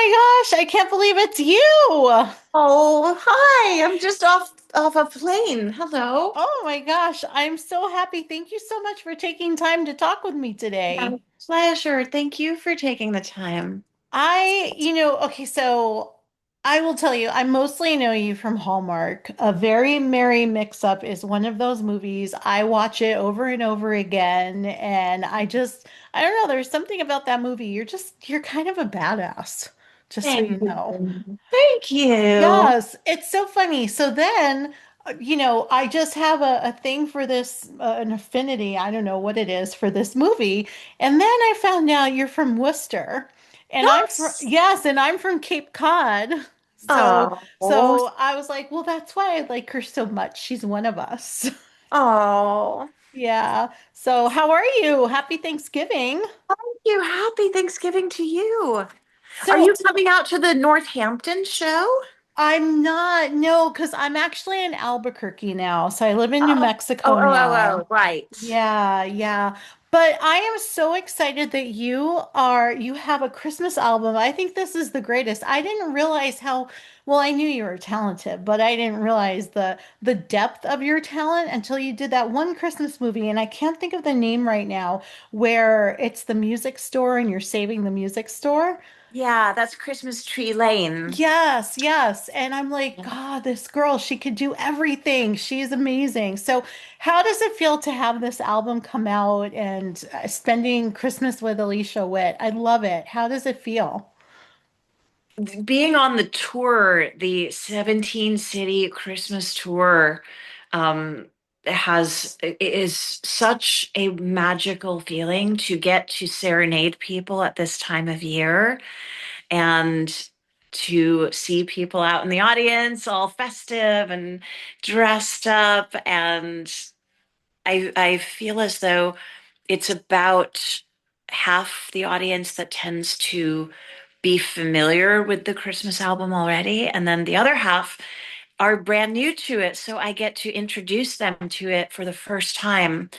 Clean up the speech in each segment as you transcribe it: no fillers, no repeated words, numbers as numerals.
my gosh, I can't believe it's you. Oh, hi. I'm just off a plane. Hello. Oh my gosh, I'm so happy. Thank you so much for taking time to talk with me My today. pleasure. Thank you for taking the time. Okay, so I will tell you, I mostly know you from Hallmark. A Very Merry Mix-Up is one of those movies. I watch it over and over again, and I don't know, there's something about that movie. You're kind of a badass, just so you Thank know. you. Thank you. Yes, it's so funny. So then, I just have a thing for this, an affinity, I don't know what it is for this movie. And then I found out you're from Worcester. Yes. Yes, and I'm from Cape Cod. So, Oh, so I was like, well, that's why I like her so much. She's one of us. oh. Yeah. So how are you? Happy Thanksgiving. Thank you. Happy Thanksgiving to you. Are you So coming out to the Northampton show? I'm not, no, because I'm actually in Albuquerque now. So I live in New Oh, oh, Mexico oh, oh, now. oh, right. Yeah, yeah. But I am so excited that you have a Christmas album. I think this is the greatest. I didn't realize well, I knew you were talented, but I didn't realize the depth of your talent until you did that one Christmas movie, and I can't think of the name right now, where it's the music store and you're saving the music store. Yeah, that's Christmas Tree Lane. Yes, yes. And I'm like, God, this girl, she could do everything. She's amazing. So, how does it feel to have this album come out and spending Christmas with Alicia Witt? I love it. How does it feel? Being on the tour, the 17 city Christmas tour, um, is such a magical feeling to get to serenade people at this time of year and to see people out in the audience all festive and dressed up. And I feel as though it's about half the audience that tends to be familiar with the Christmas album already, and then the other half are brand new to it. So I get to introduce them to it for the first time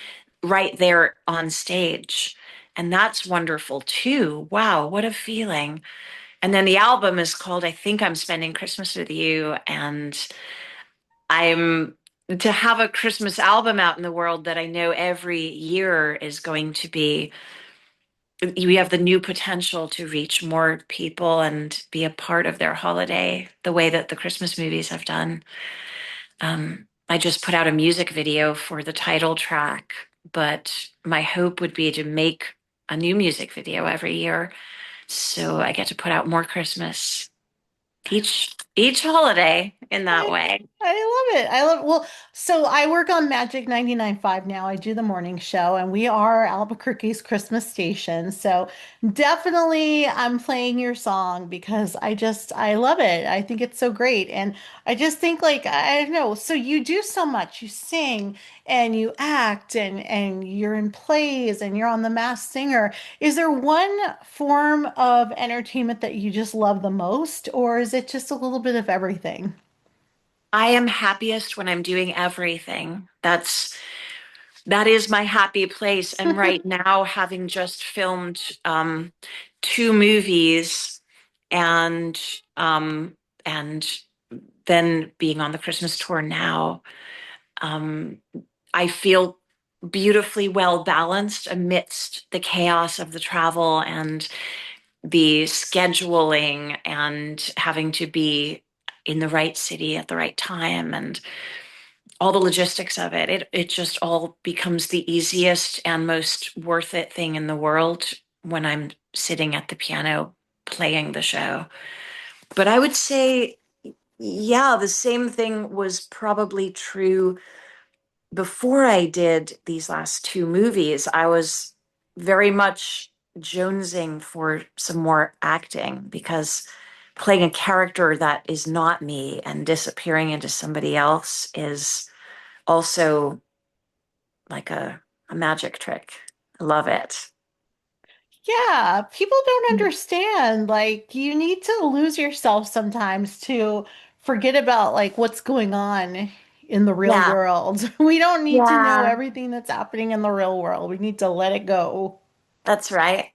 right there on stage. And that's wonderful too. Wow, what a feeling. And then the album is called I Think I'm Spending Christmas with You. And I'm to have a Christmas album out in the world that I know every year is going to be, we have the new potential to reach more people and be a part of their holiday the way that the Christmas movies have done. I just put out a music video for the title track, but my hope would be to make a new music video every year so I get to put out more Christmas each holiday in that I way. I love it. Well, so I work on Magic 99.5 now. I do the morning show and we are Albuquerque's Christmas station. So definitely I'm playing your song because I love it. I think it's so great. And I just think like I don't know. So you do so much. You sing and you act and you're in plays and you're on The Masked Singer. Is there one form of entertainment that you just love the most, or is it just a little bit of everything? I am happiest when I'm doing everything. That is my happy place. And right now, having just filmed two movies and um, and then being on the Christmas tour now, um, I feel beautifully well balanced amidst the chaos of the travel and the scheduling and having to be in the right city at the right time and all the logistics of it. It just all becomes the easiest and most worth it thing in the world when I'm sitting at the piano playing the show. But I would say, yeah, the same thing was probably true before I did these last two movies. I was very much jonesing for some more acting because playing a character that is not me and disappearing into somebody else is also like a magic trick. I love it. Yeah, people don't understand. Like, you need to lose yourself sometimes to forget about like what's going on in the real Yeah. world. We don't need to know Yeah. everything that's happening in the real world. We need to let it go. That's right.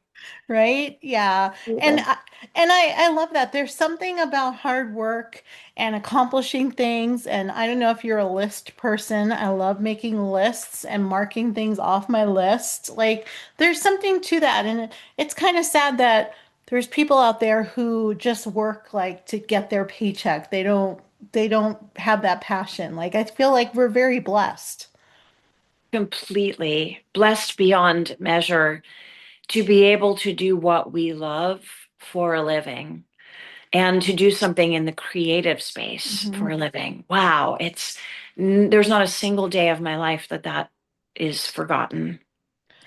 Right? Yeah. And Absolutely. And I love that. There's something about hard work and accomplishing things. And I don't know if you're a list person. I love making lists and marking things off my list. Like there's something to that. And it's kind of sad that there's people out there who just work like to get their paycheck. They don't have that passion. Like I feel like we're very blessed. Completely blessed beyond measure to be able to do what we love for a living and to do something in the creative space Hmm. for a living. Wow, there's not a single day of my life that that is forgotten.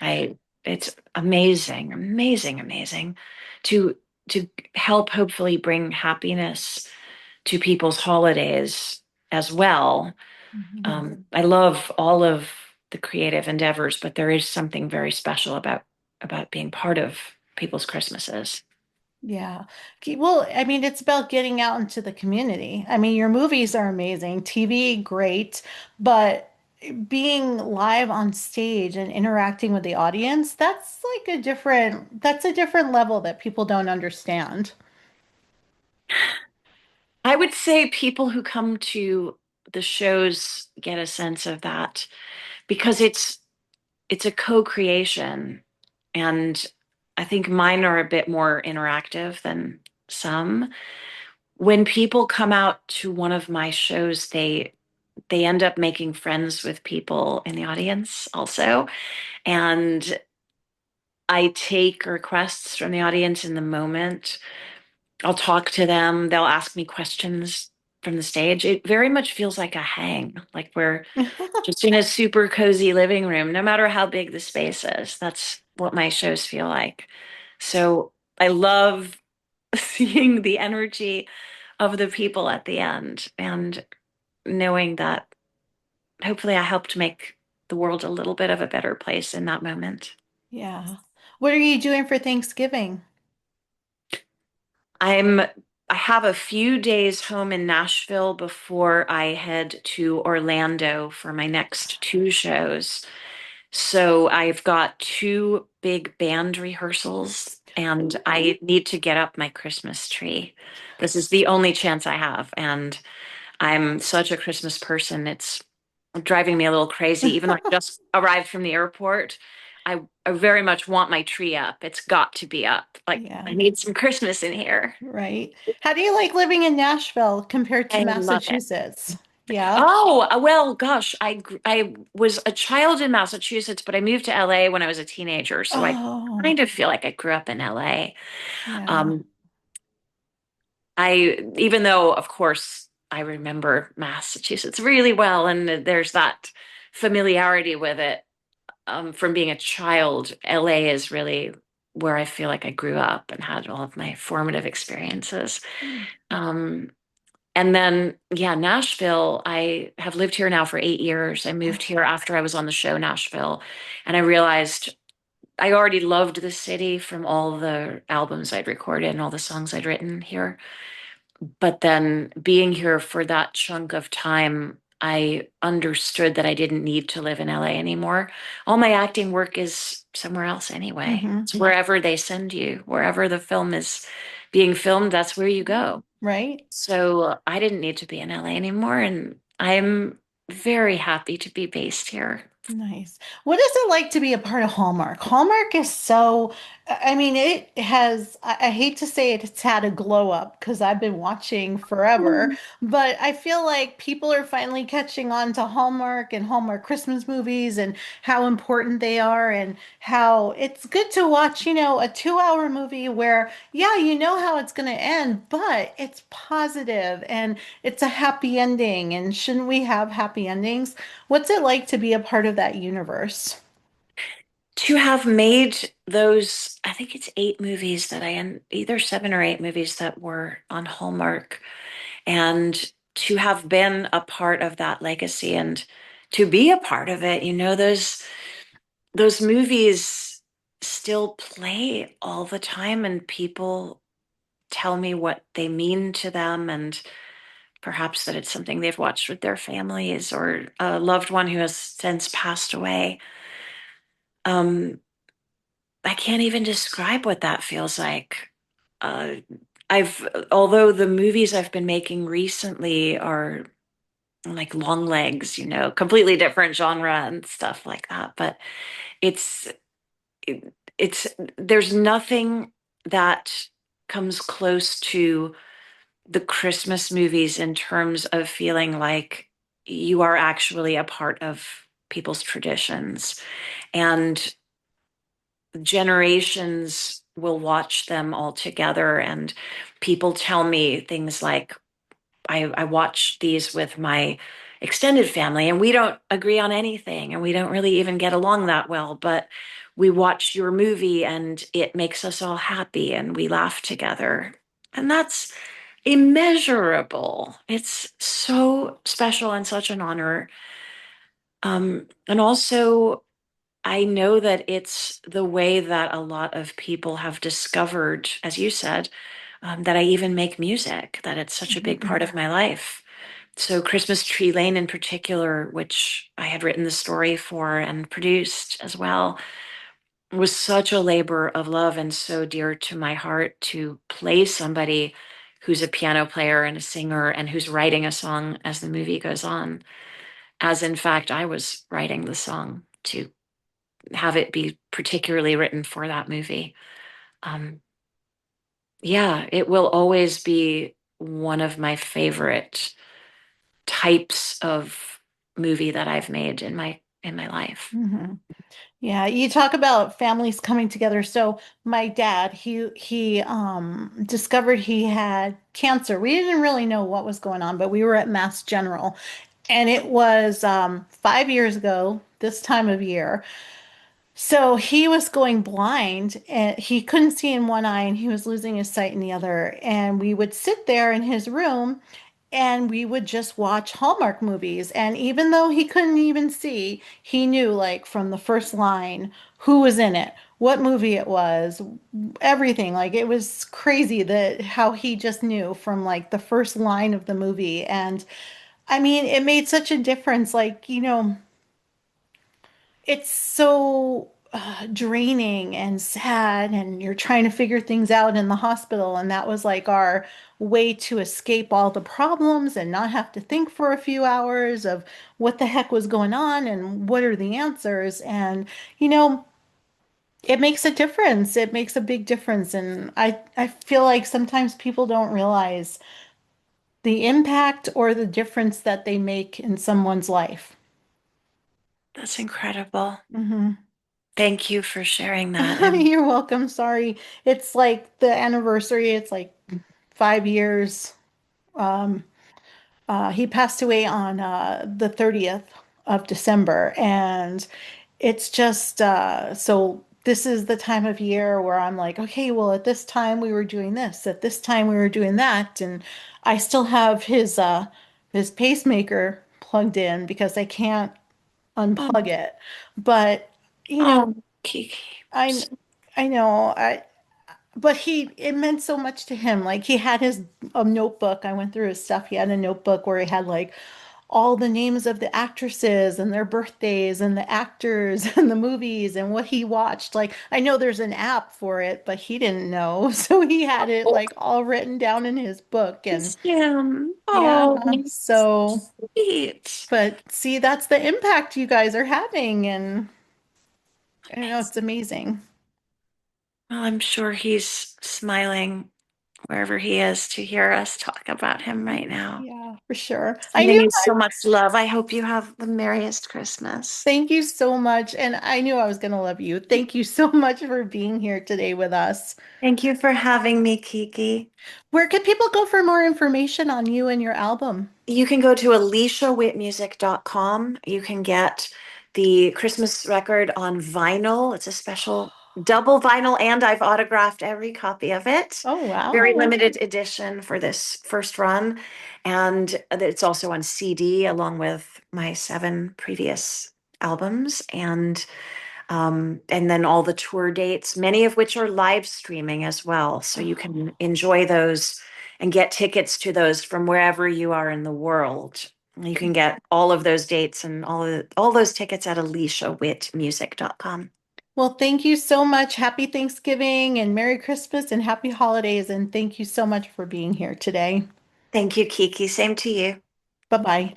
I it's amazing, amazing, amazing to to help hopefully bring happiness to people's holidays as well. Hmm. I love all of the creative endeavors, but there is something very special about being part of people's Christmases. Yeah. Well, I mean, it's about getting out into the community. I mean, your movies are amazing, TV, great, but being live on stage and interacting with the audience, that's a different level that people don't understand. I would say people who come to the shows get a sense of that because it's a co-creation, and I think mine are a bit more interactive than some. When people come out to one of my shows, they end up making friends with people in the audience also. And I take requests from the audience in the moment. I'll talk to them. They'll ask me questions from the stage. It very much feels like a hang, like we're just in a super cozy living room, no matter how big the space is. That's what my shows feel like. So I love seeing the energy of the people at the end and knowing that hopefully I helped make the world a little bit of a better place in that moment. Yeah. What are you doing for Thanksgiving? I'm I have a few days home in Nashville before I head to Orlando for my next two shows. So I've got two big band rehearsals and I need to get up my Christmas tree. This is the only chance I have. And I'm such a Christmas person. It's driving me a little crazy. Even though I just arrived from the airport, I very much want my tree up. It's got to be up. Like, I Yeah, need some Christmas in here. right. How do you like living in Nashville compared to I love it. Massachusetts? Yeah. Oh, well, gosh, I was a child in Massachusetts, but I moved to LA when I was a teenager, so I Oh, kind of feel like I grew up in LA. yeah. Um, even though, of course, I remember Massachusetts really well, and there's that familiarity with it from being a child. LA is really where I feel like I grew up and had all of my formative experiences. Um, and then, yeah, Nashville, I have lived here now for 8 years. I moved here after I was on the show Nashville, and I realized I already loved the city from all the albums I'd recorded and all the songs I'd written here. But then being here for that chunk of time, I understood that I didn't need to live in LA anymore. All my acting work is somewhere else anyway. Hmm. It's wherever they send you, wherever the film is being filmed, that's where you go. Right? So I didn't need to be in LA anymore, and I'm very happy to be based here. Nice. What is it like to be a part of Hallmark? Hallmark is so, I mean, it has, I hate to say it, it's had a glow up because I've been watching forever, but I feel like people are finally catching on to Hallmark and Hallmark Christmas movies and how important they are and how it's good to watch, a 2 hour movie where, yeah, you know how it's going to end, but it's positive and it's a happy ending. And shouldn't we have happy endings? What's it like to be a part of that universe? To have made those, I think it's 8 movies that either 7 or 8 movies that were on Hallmark, and to have been a part of that legacy and to be a part of it, those movies still play all the time, and people tell me what they mean to them, and perhaps that it's something they've watched with their families or a loved one who has since passed away. Um, I can't even describe what that feels like. uh, although the movies I've been making recently are like long legs, completely different genre and stuff like that. But it's, it's, there's nothing that comes close to the Christmas movies in terms of feeling like you are actually a part of people's traditions. And generations will watch them all together. And people tell me things like, I watch these with my extended family, and we don't agree on anything, and we don't really even get along that well. But we watch your movie, and it makes us all happy, and we laugh together. And that's immeasurable. It's so special and such an honor. And also, I know that it's the way that a lot of people have discovered, as you said, that I even make music, that it's such a big Mhm. part of my life. So, Christmas Tree Lane in particular, which I had written the story for and produced as well, was such a labor of love and so dear to my heart to play somebody who's a piano player and a singer and who's writing a song as the movie goes on, as in fact, I was writing the song to have it be particularly written for that movie. Um, yeah, it will always be one of my favorite types of movie that I've made in my life. Mhm. Yeah, you talk about families coming together. So my dad, he discovered he had cancer. We didn't really know what was going on, but we were at Mass General, and it was 5 years ago this time of year. So he was going blind and he couldn't see in one eye and he was losing his sight in the other. And we would sit there in his room and we would just watch Hallmark movies. And even though he couldn't even see, he knew like from the first line who was in it, what movie it was, everything. Like it was crazy that how he just knew from like the first line of the movie. And I mean, it made such a difference. Like, it's so draining and sad, and you're trying to figure things out in the hospital. And that was like our way to escape all the problems and not have to think for a few hours of what the heck was going on and what are the answers. And, you know, it makes a difference. It makes a big difference. And I feel like sometimes people don't realize the impact or the difference that they make in someone's life. That's incredible. Hmm. Thank you for sharing that. And You're welcome. Sorry. It's like the anniversary. It's like 5 years. Um, he passed away on the 30th of December. And it's just so this is the time of year where I'm like, okay, well, at this time we were doing this, at this time we were doing that. And I still have his pacemaker plugged in because I can't oh, unplug it. But you know, oh, Kiki. I I know but it meant so much to him. Like he had his a notebook. I went through his stuff. He had a notebook where he had like all the names of the actresses and their birthdays and the actors and the movies and what he watched. Like I know there's an app for it, but he didn't know. So he had it Oh, like all written down in his book. And it's him. yeah, Oh, so sweet. but see, that's the impact you guys are having. And I know it's Amazing. amazing. Well, I'm sure he's smiling wherever he is to hear us talk about him right now. Yeah, for sure. I Sending knew. you so much love. I hope you have the merriest Christmas. Thank you so much. And I knew I was going to love you. Thank you so much for being here today with us. Thank you for having me, Kiki. Where can people go for more information on you and your album? You can go to aliciawittmusic.com. You can get the Christmas record on vinyl. It's a special double vinyl, and I've autographed every copy of it. Oh, Very wow. limited edition for this first run. And it's also on CD along with my 7 previous albums. And then all the tour dates, many of which are live streaming as well. So you can enjoy those and get tickets to those from wherever you are in the world. You can get all of those dates and all those tickets at aliciawittmusic.com. Well, thank you so much. Happy Thanksgiving and Merry Christmas and Happy Holidays. And thank you so much for being here today. Thank you, Kiki. Same to you. Bye bye.